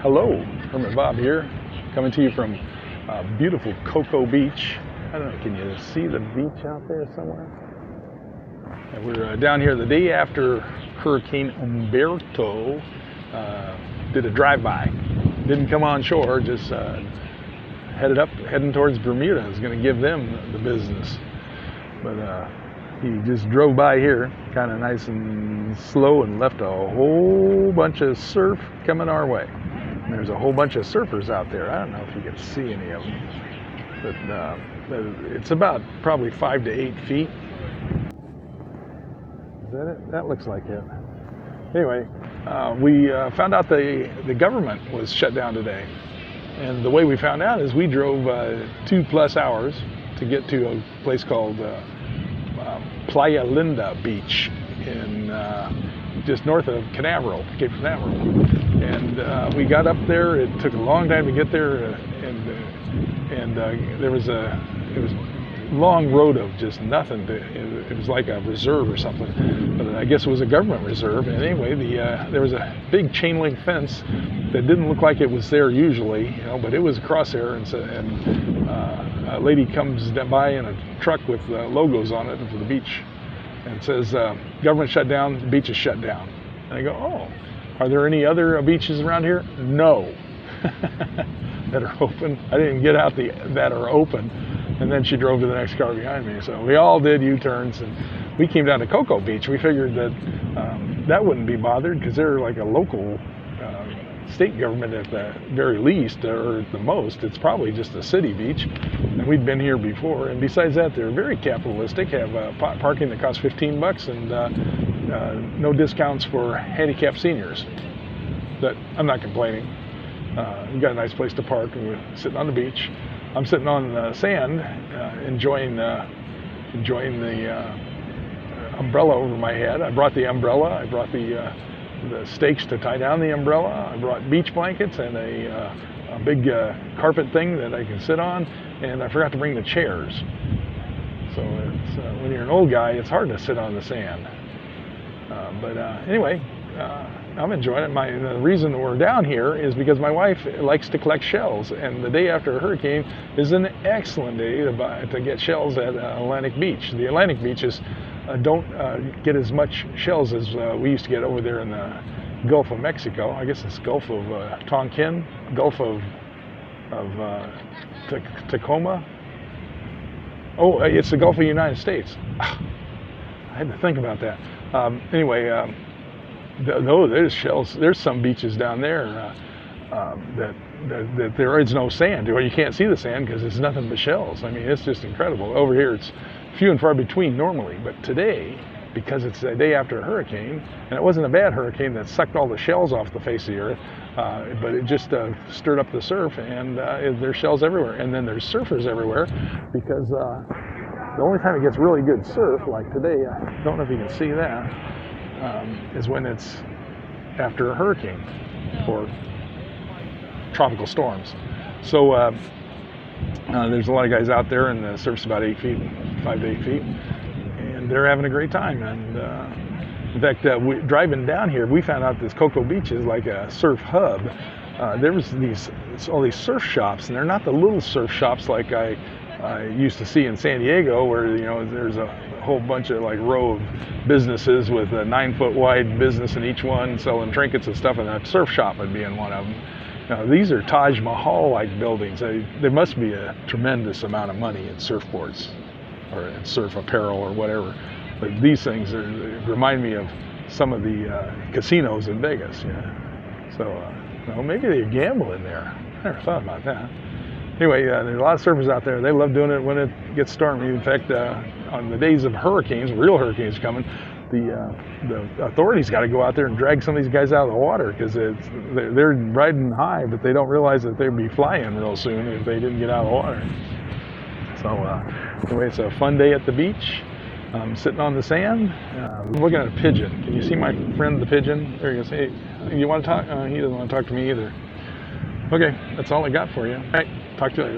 Hello, Hermit Bob here, coming to you from beautiful Cocoa Beach. I don't know, can you see the beach out there somewhere? And we're down here the day after Hurricane Umberto. Did a drive-by. Didn't come on shore, just heading towards Bermuda. I was going to give them the business. But he just drove by here, kind of nice and slow, and left a whole bunch of surf coming our way. And there's a whole bunch of surfers out there. I don't know if you can see any of them, but it's about probably 5 to 8 feet. Is that it? That looks like it. Anyway, we found out the government was shut down today. And the way we found out is we drove 2+ hours to get to a place called Playa Linda Beach in just north of Canaveral, Cape Canaveral. And we got up there. It took a long time to get there, and there was a long road of just nothing. It was like a reserve or something, but I guess it was a government reserve. And anyway, there was a big chain link fence that didn't look like it was there usually, but it was across there. And a lady comes by in a truck with logos on it for the beach, and it says, "Government shut down. The beach is shut down." And I go, "Oh, are there any other beaches around here?" No, that are open. I didn't get out that are open. And then she drove to the next car behind me. So we all did U-turns, and we came down to Cocoa Beach. We figured that that wouldn't be bothered because they're like a local state government at the very least, or at the most. It's probably just a city beach. And we'd been here before. And besides that, they're very capitalistic, have parking that costs $15 and no discounts for handicapped seniors. But I'm not complaining. We got a nice place to park, and we're sitting on the beach. I'm sitting on the sand, enjoying the umbrella over my head. I brought the umbrella. I brought the stakes to tie down the umbrella. I brought beach blankets and a big carpet thing that I can sit on. And I forgot to bring the chairs. So it's, when you're an old guy, it's hard to sit on the sand. But anyway. I'm enjoying it. The reason we're down here is because my wife likes to collect shells, and the day after a hurricane is an excellent day to get shells at Atlantic Beach. The Atlantic beaches don't get as much shells as we used to get over there in the Gulf of Mexico. I guess it's Gulf of Tonkin, Gulf of Tacoma. Oh, it's the Gulf of the United States. I had to think about that. Anyway. No, there's shells. There's some beaches down there that there is no sand, or you can't see the sand because it's nothing but shells. I mean, it's just incredible. Over here, it's few and far between normally, but today, because it's the day after a hurricane, and it wasn't a bad hurricane that sucked all the shells off the face of the earth, but it just stirred up the surf, and there's shells everywhere. And then there's surfers everywhere, because the only time it gets really good surf, like today, I don't know if you can see that, is when it's after a hurricane or tropical storms. So there's a lot of guys out there, and the surf's about 8 feet, 5 to 8 feet, and they're having a great time. And in fact, driving down here, we found out this Cocoa Beach is like a surf hub. There was all these surf shops, and they're not the little surf shops like I used to see in San Diego, where there's a whole bunch of row of businesses with a 9-foot wide business in each one selling trinkets and stuff, and a surf shop would be in one of them. Now, these are Taj Mahal-like buildings. There must be a tremendous amount of money in surfboards or in surf apparel or whatever. But these things remind me of some of the casinos in Vegas. So maybe they gamble in there. I never thought about that. Anyway, there's a lot of surfers out there. They love doing it when it gets stormy. In fact, on the days of hurricanes, real hurricanes coming, the authorities got to go out there and drag some of these guys out of the water, because they're riding high, but they don't realize that they'd be flying real soon if they didn't get out of the water. So anyway, it's a fun day at the beach. I'm sitting on the sand, looking at a pigeon. Can you see my friend the pigeon? There he goes. Hey, you want to talk? He doesn't want to talk to me either. Okay, that's all I got for you. All right, talk to you later.